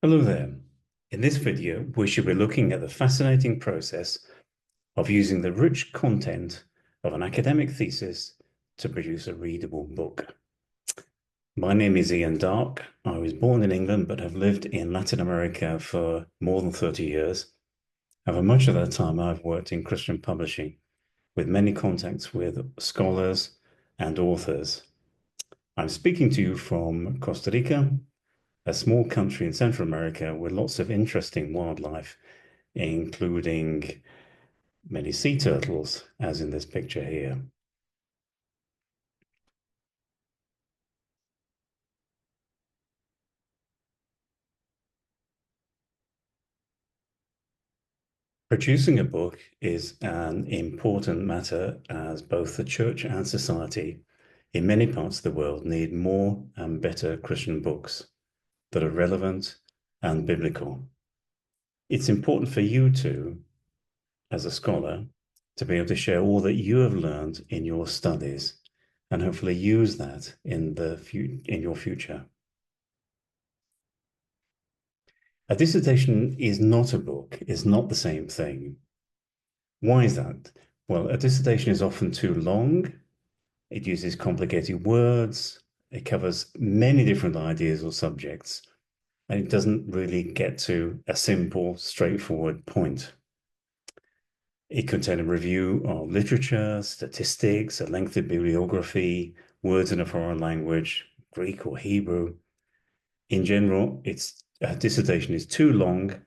Hello there. In this video, we should be looking at the fascinating process of using the rich content of an academic thesis to produce a readable book. My name is Ian Darke. I was born in England but have lived in Latin America for more than 30 years. And for much of that time, I've worked in Christian publishing with many contacts with scholars and authors. I'm speaking to you from Costa Rica, a small country in Central America with lots of interesting wildlife, including many sea turtles, as in this picture here. Producing a book is an important matter as both the church and society in many parts of the world need more and better Christian books that are relevant and biblical. It's important for you to, as a scholar, to be able to share all that you have learned in your studies and hopefully use that in your future. A dissertation is not a book, is not the same thing. Why is that? Well, a dissertation is often too long. It uses complicated words. It covers many different ideas or subjects, and it doesn't really get to a simple, straightforward point. It contains a review of literature, statistics, a lengthy bibliography, words in a foreign language, Greek or Hebrew. In general, a dissertation is too long,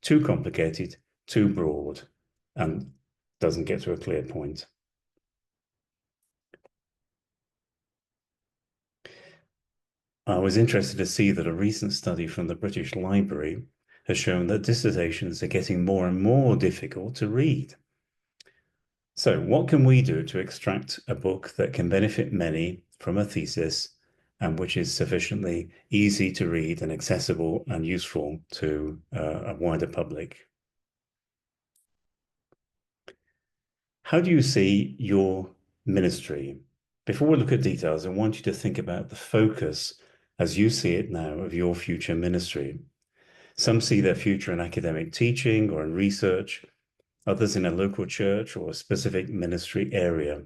too complicated, too broad, and doesn't get to a clear point. I was interested to see that a recent study from the British Library has shown that dissertations are getting more and more difficult to read. So what can we do to extract a book that can benefit many from a thesis and which is sufficiently easy to read and accessible and useful to a wider public? How do you see your ministry? Before we look at details, I want you to think about the focus as you see it now of your future ministry. Some see their future in academic teaching or in research, others in a local church or a specific ministry area.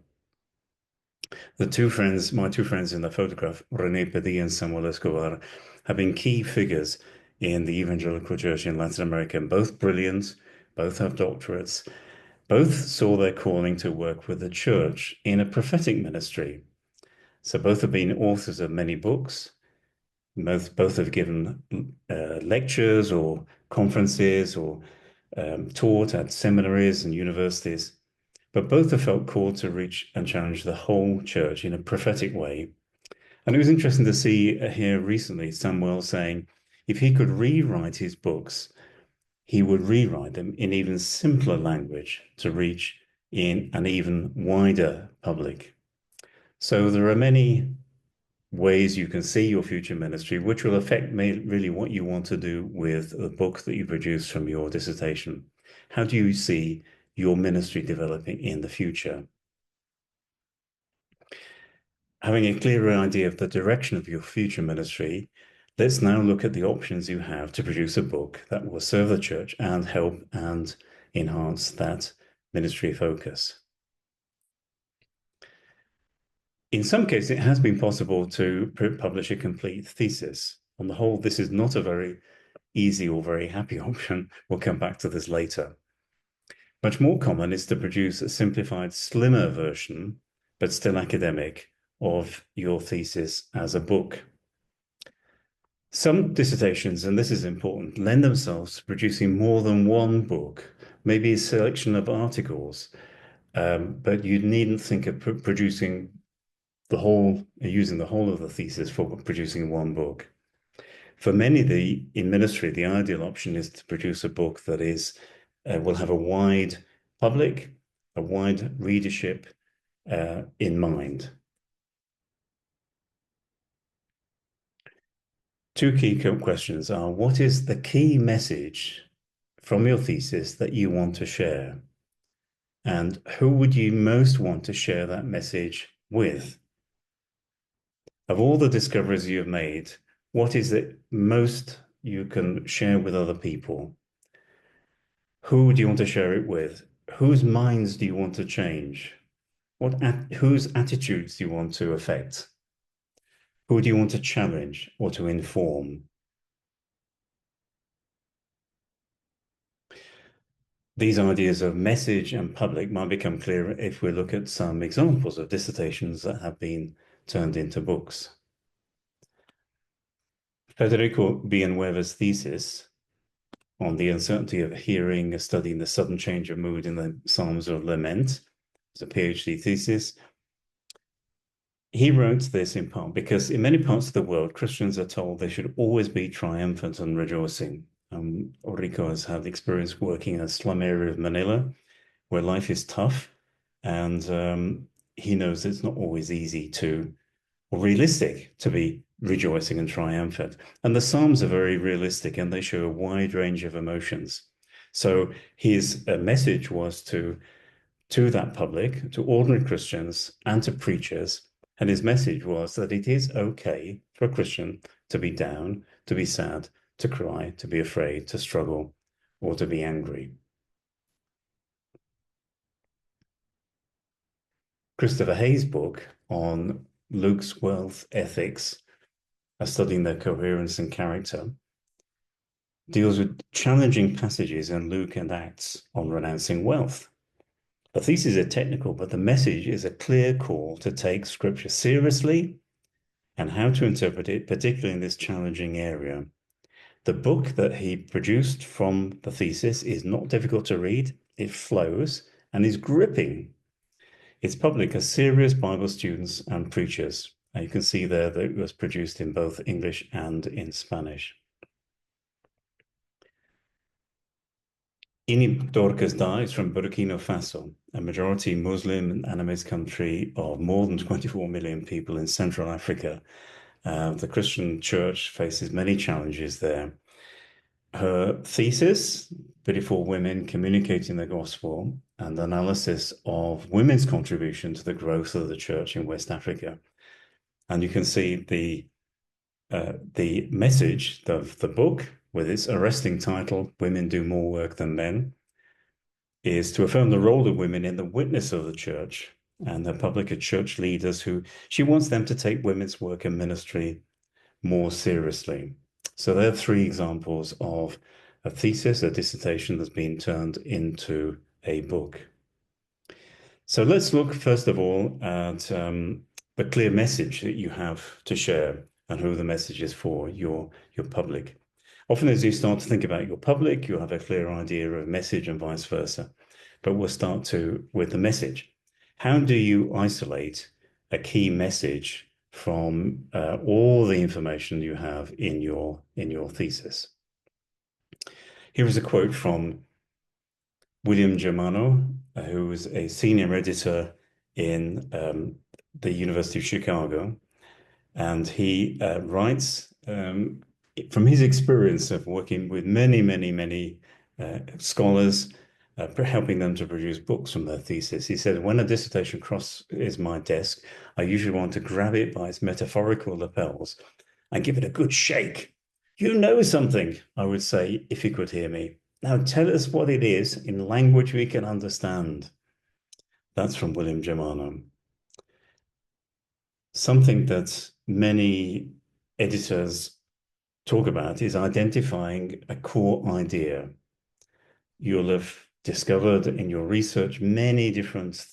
My two friends in the photograph, René Padilla and Samuel Escobar, have been key figures in the evangelical church in Latin America, and both brilliant, both have doctorates, both saw their calling to work with the church in a prophetic ministry. So both have been authors of many books. Both have given lectures or conferences or taught at seminaries and universities. But both have felt called to reach and challenge the whole church in a prophetic way. And it was interesting to see here recently Samuel saying if he could rewrite his books, he would rewrite them in even simpler language to reach in an even wider public. So there are many ways you can see your future ministry, which will affect really what you want to do with the book that you produce from your dissertation. How do you see your ministry developing in the future? Having a clearer idea of the direction of your future ministry, let's now look at the options you have to produce a book that will serve the church and help and enhance that ministry focus. In some cases, it has been possible to publish a complete thesis. On the whole, this is not a very easy or very happy option. We'll come back to this later. Much more common is to produce a simplified, slimmer version, but still academic, of your thesis as a book. Some dissertations, and this is important, lend themselves to producing more than one book, maybe a selection of articles, but you needn't think of producing using the whole of the thesis for producing one book. For many in ministry, the ideal option is to produce a book that will have a wide public, a wide readership in mind. Two key questions are, what is the key message from your thesis that you want to share? And who would you most want to share that message with? Of all the discoveries you have made, what is it most you can share with other people, who do you want to share it with? Whose minds do you want to change? Whose attitudes do you want to affect? Who do you want to challenge or to inform? These ideas of message and public might become clearer if we look at some examples of dissertations that have been turned into books. Federico Villanueva's thesis on the uncertainty of hearing, studying the sudden change of mood in the Psalms of Lament, it's a PhD thesis. He wrote this in part because in many parts of the world, Christians are told they should always be triumphant and rejoicing. Ulrico has had experience working in a slum area of Manila where life is tough, and he knows it's not always easy to, or realistic, to be rejoicing and triumphant. And the Psalms are very realistic and they show a wide range of emotions. So his message was to that public, to ordinary Christians and to preachers. And his message was that it is okay for a Christian to be down, to be sad, to cry, to be afraid, to struggle, or to be angry. Christopher Hayes' book on Luke's wealth ethics, studying their coherence and character, deals with challenging passages in Luke and Acts on renouncing wealth. The theses are technical, but the message is a clear call to take Scripture seriously and how to interpret it, particularly in this challenging area. The book that he produced from the thesis is not difficult to read. It flows and is gripping. It's public as serious Bible students and preachers. And you can see there that it was produced in both English and in Spanish. Ini Dorcas is from Burkina Faso, a majority Muslim and animist country of more than 24 million people in Central Africa. The Christian church faces many challenges there. Her thesis, Beautiful Women Communicating the Gospel, and analysis of women's contribution to the growth of the church in West Africa. And you can see the message of the book with its arresting title, Women Do More Work Than Men, is to affirm the role of women in the witness of the church and the public and church leaders who she wants them to take women's work and ministry more seriously. So there are three examples of a thesis, a dissertation that's been turned into a book. So let's look first of all at the clear message that you have to share and who the message is for, your public. Often as you start to think about your public, you have a clear idea of message and vice versa. But we'll start with the message. How do you isolate a key message from all the information you have in your thesis? Here is a quote from William Germano, who was a senior editor in the University of Chicago. And he writes from his experience of working with many scholars, helping them to produce books from their thesis. He said, when a dissertation crosses my desk, I usually want to grab it by its metaphorical lapels and give it a good shake. You know something, I would say, if you could hear me. Now tell us what it is in language we can understand. That's from William Germano. Something that many editors talk about is identifying a core idea. You'll have discovered in your research many different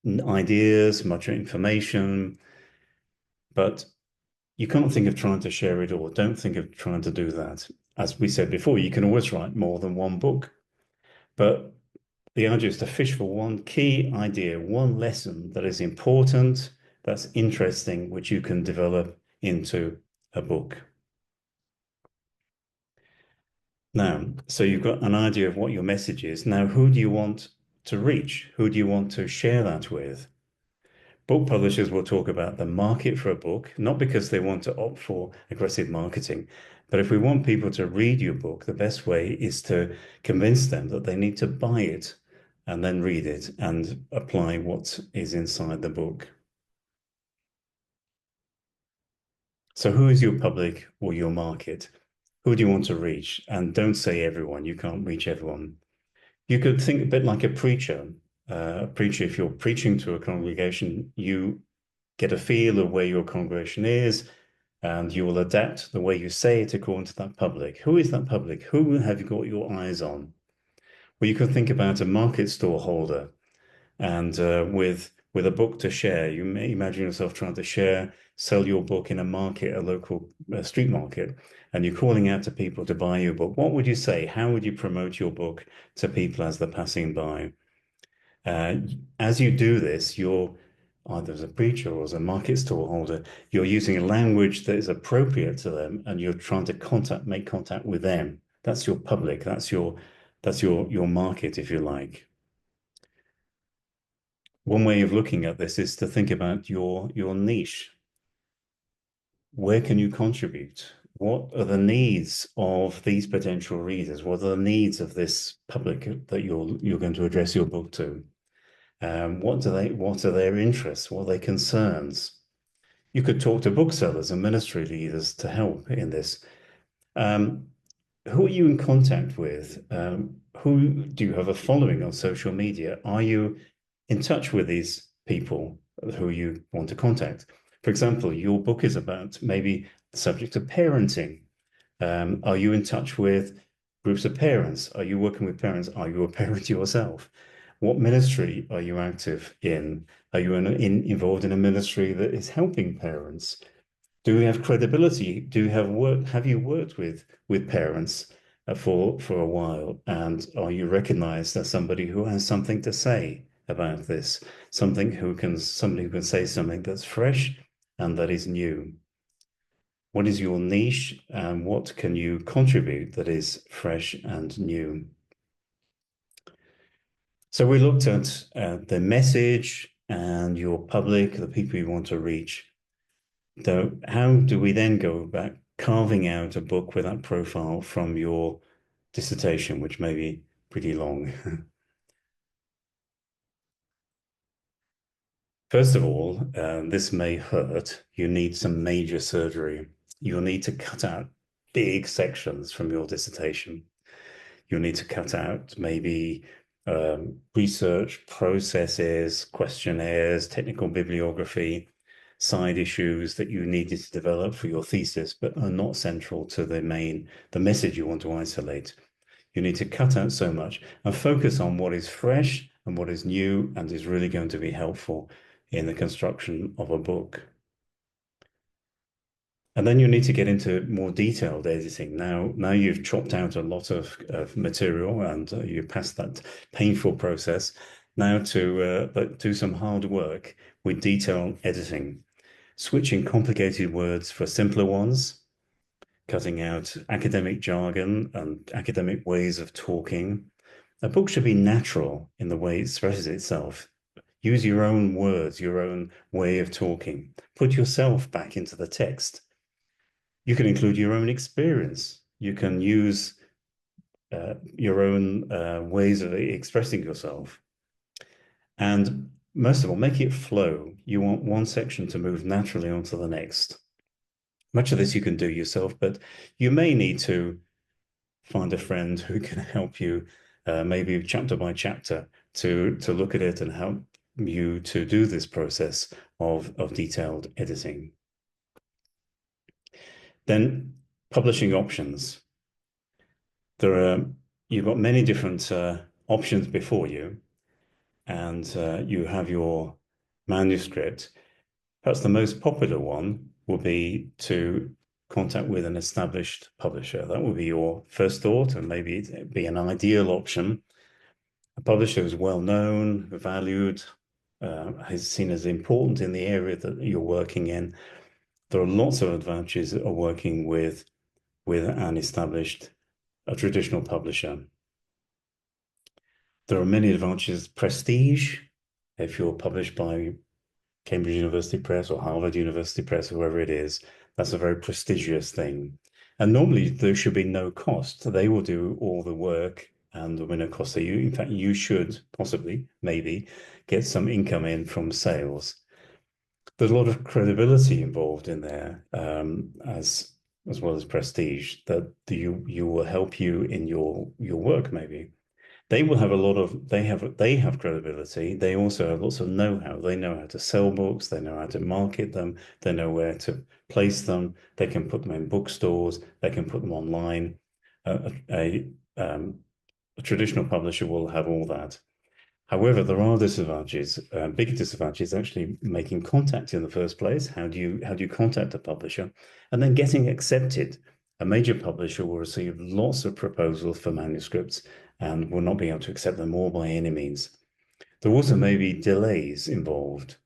ideas, much information, but you can't think of trying to share it all. Don't think of trying to do that. As we said before, you can always write more than one book, but the idea is to fish for one key idea, one lesson that is important, that's interesting, which you can develop into a book. Now, so you've got an idea of what your message is. Now, who do you want to reach? Who do you want to share that with? Book publishers will talk about the market for a book, not because they want to opt for aggressive marketing, but if we want people to read your book, the best way is to convince them that they need to buy it and then read it and apply what is inside the book. So who is your public or your market? Who do you want to reach? And don't say everyone. You can't reach everyone. You could think a bit like a preacher. A preacher, if you're preaching to a congregation, you get a feel of where your congregation is, and you will adapt the way you say it according to that public. Who is that public? Who have you got your eyes on? Well, you could think about a market store holder, and with a book to share, you may imagine yourself trying to sell your book in a market, a local street market, and you're calling out to people to buy your book. What would you say? How would you promote your book to people as they're passing by? Uh, as you do this, you're either as a preacher or as a market stall holder, you're using a language that is appropriate to them, and you're trying to make contact with them. That's your public. That's your market, if you like. One way of looking at this is to think about your niche. Where can you contribute? What are the needs of these potential readers? What are the needs of this public that you're going to address your book to? What are their interests? What are their concerns? You could talk to booksellers and ministry leaders to help in this. Um, who are you in contact with? Who do you have a following on social media? Are you in touch with these people who you want to contact? For example, your book is about maybe the subject of parenting. Are you in touch with groups of parents? Are you working with parents? Are you a parent yourself? What ministry are you active in? Are you involved in a ministry that is helping parents? Do you have credibility? Do you have work? Have you worked with parents for a while? And are you recognized as somebody who has something to say about this? Somebody who can say something that's fresh and that is new. What is your niche and what can you contribute that is fresh and new? So we looked at the message and your public, the people you want to reach. So how do we then go about carving out a book with that profile from your dissertation, which may be pretty long? First of all, this may hurt. You need some major surgery. You'll need to cut out big sections from your dissertation. You'll need to cut out maybe research processes, questionnaires, technical bibliography, side issues that you needed to develop for your thesis, but are not central to the message you want to isolate. You need to cut out so much and focus on what is fresh and what is new and is really going to be helpful in the construction of a book. And then you need to get into more detailed editing. Now you've chopped out a lot of material and you passed that painful process. Now to do some hard work with detailed editing, switching complicated words for simpler ones, cutting out academic jargon and academic ways of talking. A book should be natural in the way it expresses itself. Use your own words, your own way of talking. Put yourself back into the text. You can include your own experience. You can use your own ways of expressing yourself. And most of all, make it flow. You want one section to move naturally onto the next. Much of this you can do yourself, but you may need to find a friend who can help you, maybe chapter by chapter, to look at it and help you to do this process of detailed editing. Then publishing options. You've got many different options before you, and you have your manuscript. Perhaps the most popular one will be to contact with an established publisher. That would be your first thought, and maybe it'd be an ideal option. A publisher who's well known, valued, is seen as important in the area that you're working in. There are lots of advantages of working with an established, a traditional publisher. There are many advantages. Prestige, if you're published by Cambridge University Press or Harvard University Press, whoever it is, that's a very prestigious thing. And normally there should be no cost. They will do all the work and there will be no cost. So in fact, you should possibly, maybe, get some income in from sales. There's a lot of credibility involved in there, as well as prestige that you will help you in your work maybe. They will have a lot of they have credibility. They also have lots of know-how. They know how to sell books, they know how to market them, they know where to place them, they can put them in bookstores, they can put them online. A traditional publisher will have all that. However, there are disadvantages. Big disadvantages actually making contact in the first place. How do you contact a publisher? And then getting accepted. A major publisher will receive lots of proposals for manuscripts and will not be able to accept them all by any means. There also may be delays involved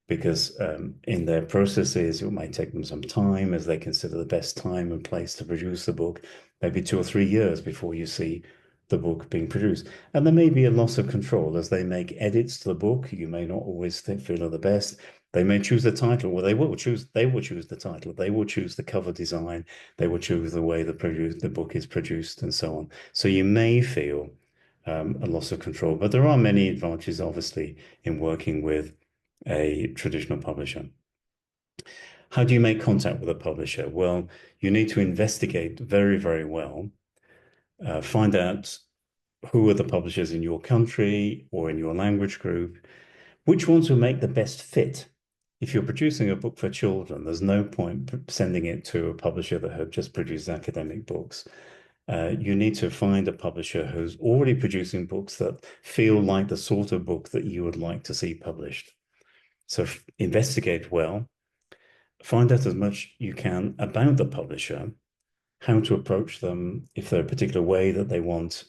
because in their processes, it might take them some time as they consider the best time and place to produce the book, maybe 2 or 3 years before you see the book being produced. And there may be a loss of control as they make edits to the book. You may not always feel are the best. They may choose the title. Well, they will choose the title. They will choose the cover design. They will choose the way the book is produced and so on. So you may feel a loss of control. But there are many advantages, obviously, in working with a traditional publisher. How do you make contact with a publisher? Well, you need to investigate very, very well, find out who are the publishers in your country or in your language group, which ones will make the best fit. If you're producing a book for children, there's no point sending it to a publisher that have just produced academic books. You need to find a publisher who's already producing books that feel like the sort of book that you would like to see published. So investigate well, find out as much you can about the publisher, how to approach them, if there a particular way that they want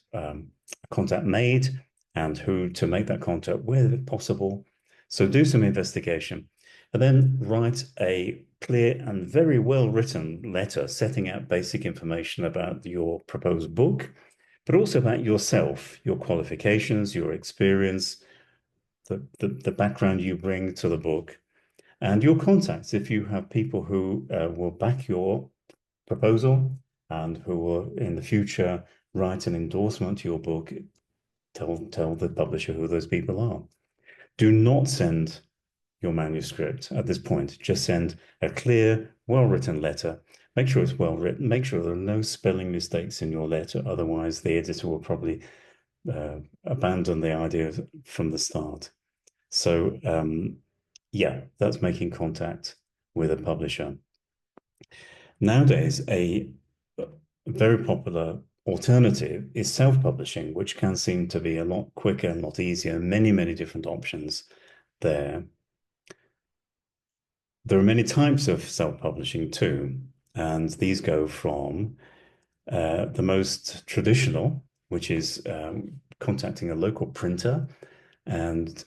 contact made, and who to make that contact with, if possible. So do some investigation, and then write a clear and very well written letter setting out basic information about your proposed book, but also about yourself, your qualifications, your experience, the background you bring to the book, and your contacts. If you have people who will back your proposal and who will in the future write an endorsement to your book, tell the publisher who those people are. Do not send your manuscript at this point. Just send a clear, well-written letter. Make sure it's well written. Make sure there are no spelling mistakes in your letter. Otherwise, the editor will probably abandon the idea from the start. So, yeah, that's making contact with a publisher. Nowadays, a very popular alternative is self-publishing, which can seem to be a lot quicker and a lot easier. Many, many different options there. There are many types of self-publishing too, and these go from the most traditional, which is contacting a local printer and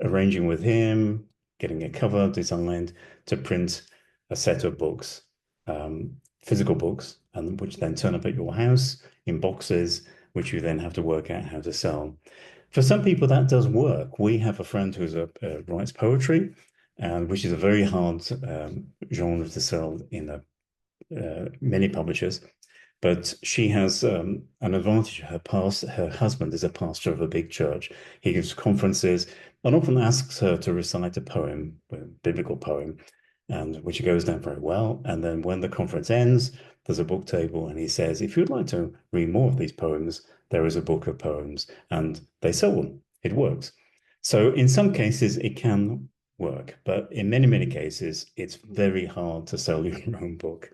arranging with him, getting a cover designed to print a set of books, physical books, and which then turn up at your house in boxes, which you then have to work out how to sell. For some people, that does work. We have a friend who's writes poetry, and which is a very hard genre to sell in many publishers. But she has an advantage. Her husband is a pastor of a big church. He gives conferences and often asks her to recite a poem, a biblical poem, and which goes down very well. And then when the conference ends, there's a book table, and he says, if you'd like to read more of these poems, there is a book of poems, and they sell them. It works. So in some cases, it can work, but in many, many cases, it's very hard to sell your own book.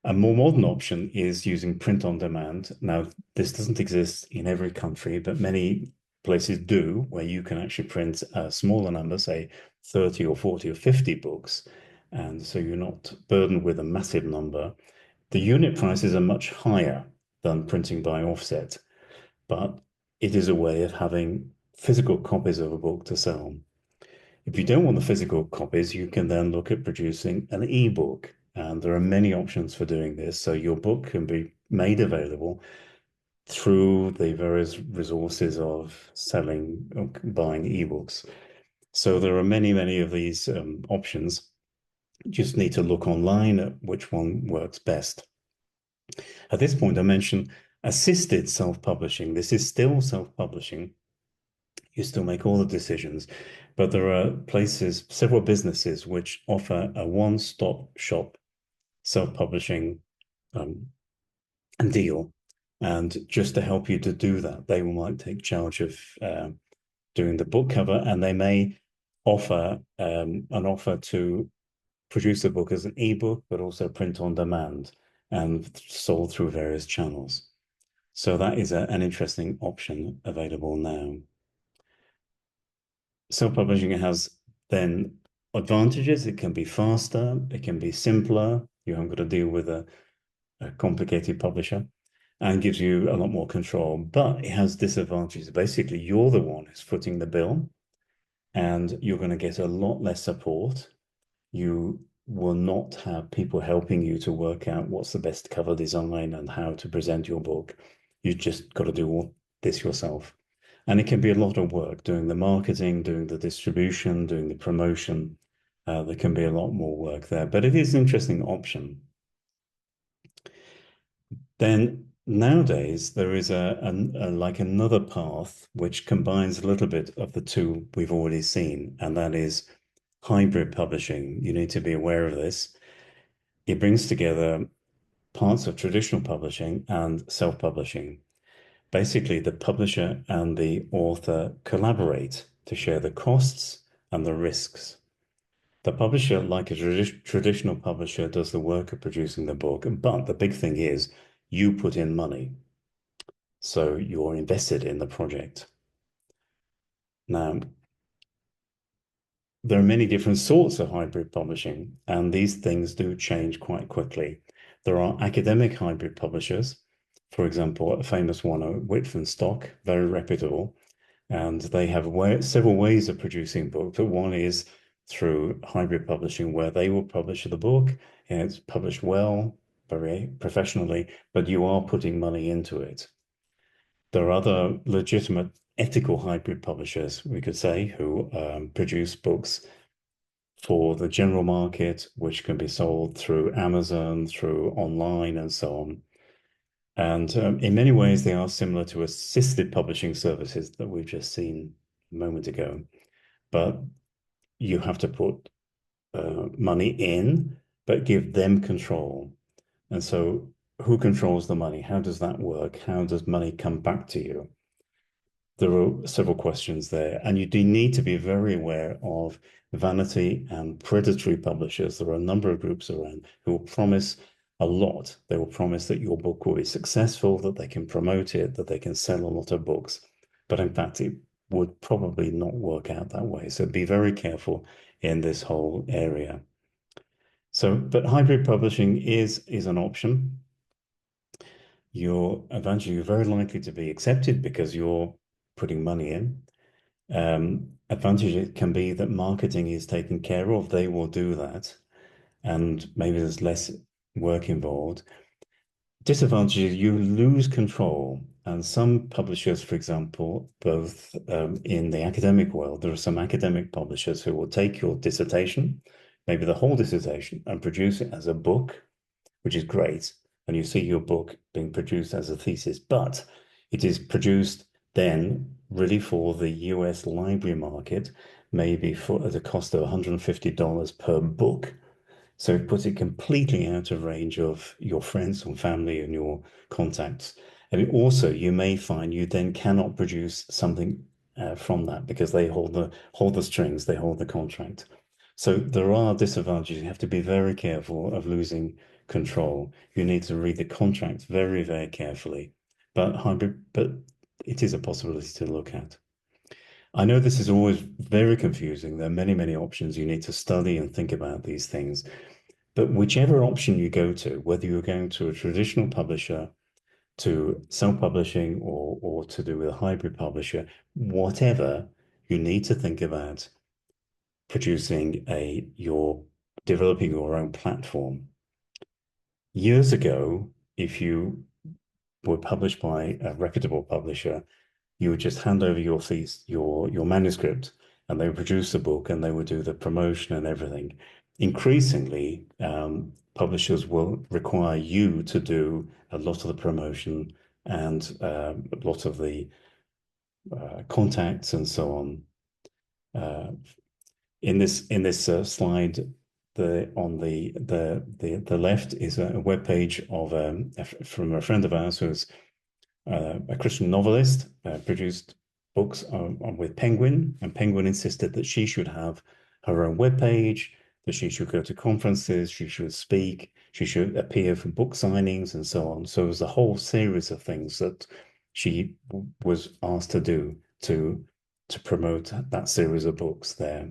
A more modern option is using print on demand. Now, this doesn't exist in every country, but many places do, where you can actually print a smaller number, say 30 or 40 or 50 books. And so you're not burdened with a massive number. The unit prices are much higher than printing by offset, but it is a way of having physical copies of a book to sell. If you don't want the physical copies, you can then look at producing an ebook. And there are many options for doing this. So your book can be made available through the various resources of selling or buying ebooks. So there are many, many of these options. You just need to look online at which one works best. At this point, I mentioned assisted self-publishing. This is still self-publishing. You still make all the decisions. But there are places, several businesses, which offer a one-stop shop self-publishing um, deal. And just to help you to do that, they might take charge of doing the book cover, and they may offer an offer to produce a book as an ebook, but also print on demand and sold through various channels. So that is an interesting option available now. Self-publishing has then advantages. It can be faster, it can be simpler. You haven't got to deal with a complicated publisher and gives you a lot more control, but it has disadvantages. Basically, you're the one who's footing the bill and you're going to get a lot less support. You will not have people helping you to work out what's the best cover design and how to present your book. You just got to do all this yourself. And it can be a lot of work doing the marketing, doing the distribution, doing the promotion. There can be a lot more work there, but it is an interesting option. Then nowadays there is like another path which combines a little bit of the two we've already seen, and that is hybrid publishing. You need to be aware of this. It brings together parts of traditional publishing and self-publishing. Basically, the publisher and the author collaborate to share the costs and the risks. The publisher, like a traditional publisher, does the work of producing the book, but the big thing is you put in money. So you're invested in the project. Now, there are many different sorts of hybrid publishing, and these things do change quite quickly. There are academic hybrid publishers, for example, a famous one, Whitford Stock, very reputable, and they have several ways of producing books. But one is through hybrid publishing, where they will publish the book, and it's published well, very professionally, but you are putting money into it. There are other legitimate ethical hybrid publishers, we could say, who produce books for the general market, which can be sold through Amazon, through online, and so on. And in many ways, they are similar to assisted publishing services that we've just seen a moment ago. But you have to put money in, but give them control. And so, who controls the money? How does that work? How does money come back to you? There are several questions there, and you do need to be very aware of vanity and predatory publishers. There are a number of groups around who will promise a lot. They will promise that your book will be successful, that they can promote it, that they can sell a lot of books. But in fact, it would probably not work out that way. So be very careful in this whole area. So, but hybrid publishing is an option. You're eventually very likely to be accepted because you're putting money in. Advantage it can be that marketing is taken care of. They will do that, and maybe there's less work involved. Disadvantage is you lose control. And some publishers, for example, both in the academic world, there are some academic publishers who will take your dissertation, maybe the whole dissertation, and produce it as a book, which is great. And you see your book being produced as a thesis, but it is produced then really for the US library market, maybe for at a cost of $150 per book. So it puts it completely out of range of your friends and family and your contacts. And also, you may find you then cannot produce something from that because they hold the strings, they hold the contract. So there are disadvantages. You have to be very careful of losing control. You need to read the contract very, very carefully. But it is a possibility to look at. I know this is always very confusing. There are many, many options. You need to study and think about these things. But whichever option you go to, whether you're going to a traditional publisher, to self-publishing, or to do with a hybrid publisher, whatever, you need to think about producing you're developing your own platform. Years ago, if you were published by a reputable publisher, you would just hand over your manuscript, and they would produce the book and they would do the promotion and everything. Increasingly, publishers will require you to do a lot of the promotion and a lot of the contacts and so on. Uh, in this slide, the left is a web page of from a friend of ours who's a Christian novelist, produced books with Penguin, and Penguin insisted that she should have her own webpage, that she should go to conferences, she should speak, she should appear for book signings, and so on. So it was a whole series of things that she was asked to do to promote that series of books there.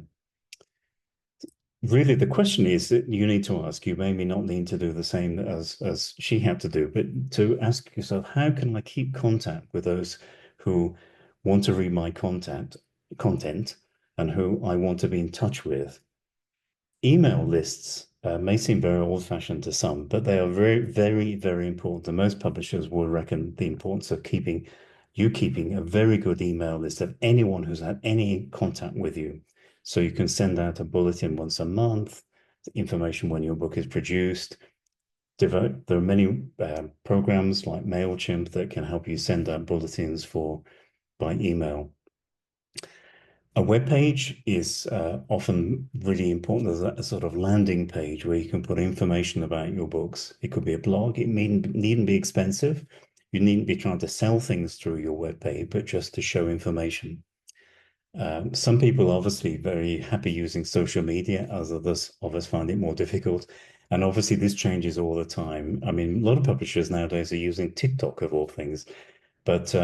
Really, the question is that you need to ask, you maybe not need to do the same as she had to do, but to ask yourself, how can I keep contact with those who want to read my content and who I want to be in touch with? Email lists may seem very old-fashioned to some, but they are very, very, very important. And most publishers will reckon the importance of keeping a very good email list of anyone who's had any contact with you. So you can send out a bulletin once a month, information when your book is produced. There are many programs like MailChimp that can help you send out bulletins by email. A web page is often really important as a sort of landing page where you can put information about your books. It could be a blog. It needn't be expensive. You needn't be trying to sell things through your web page, but just to show information. Some people are obviously very happy using social media, as others of us find it more difficult. And obviously, this changes all the time. I mean, a lot of publishers nowadays are using TikTok of all things. But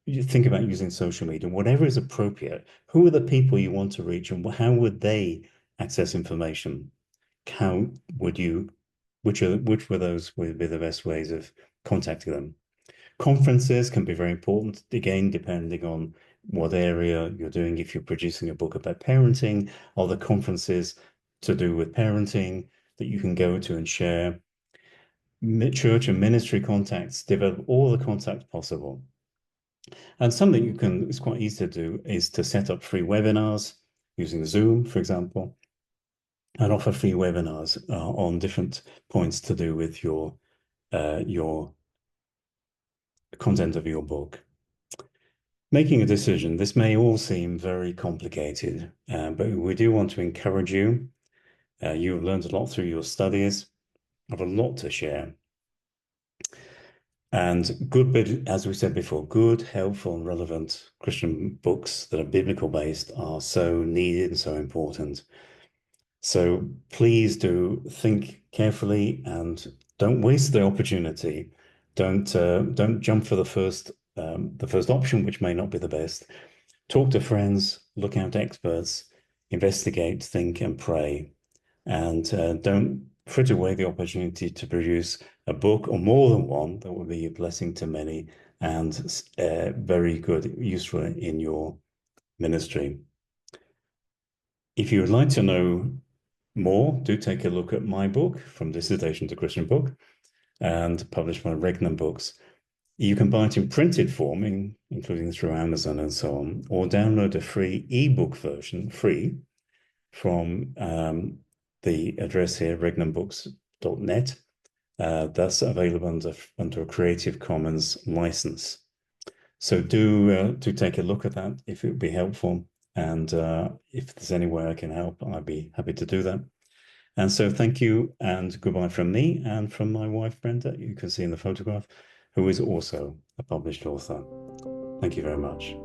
you think about using social media, whatever is appropriate. Who are the people you want to reach, and how would they access information? How would you, which were those would be the best ways of contacting them? Conferences can be very important, again, depending on what area you're doing. If you're producing a book about parenting, are the conferences to do with parenting that you can go to and share? Church and ministry contacts, develop all the contacts possible. And something it's quite easy to do is to set up free webinars using Zoom, for example, and offer free webinars on different points to do with your content of your book. Making a decision. This may all seem very complicated, but we do want to encourage you. You've learned a lot through your studies, have a lot to share. And good, but as we said before, good, helpful, and relevant Christian books that are biblical based are so needed and so important. So please do think carefully and don't waste the opportunity. Don't jump for the first option, which may not be the best. Talk to friends, look out experts, investigate, think, and pray, and don't frit away the opportunity to produce a book or more than one that will be a blessing to many and very good, useful in your ministry. If you would like to know more, do take a look at my book, From Dissertation to Christian Book, and published by Regnum Books. You can buy it in printed form, including through Amazon and so on, or download a free ebook version, free, from the address here, regnumbooks.net. That's available under a Creative Commons license. So do take a look at that if it would be helpful. And if there's any way I can help, I'd be happy to do that. And so thank you and goodbye from me and from my wife, Brenda, you can see in the photograph, who is also a published author. Thank you very much.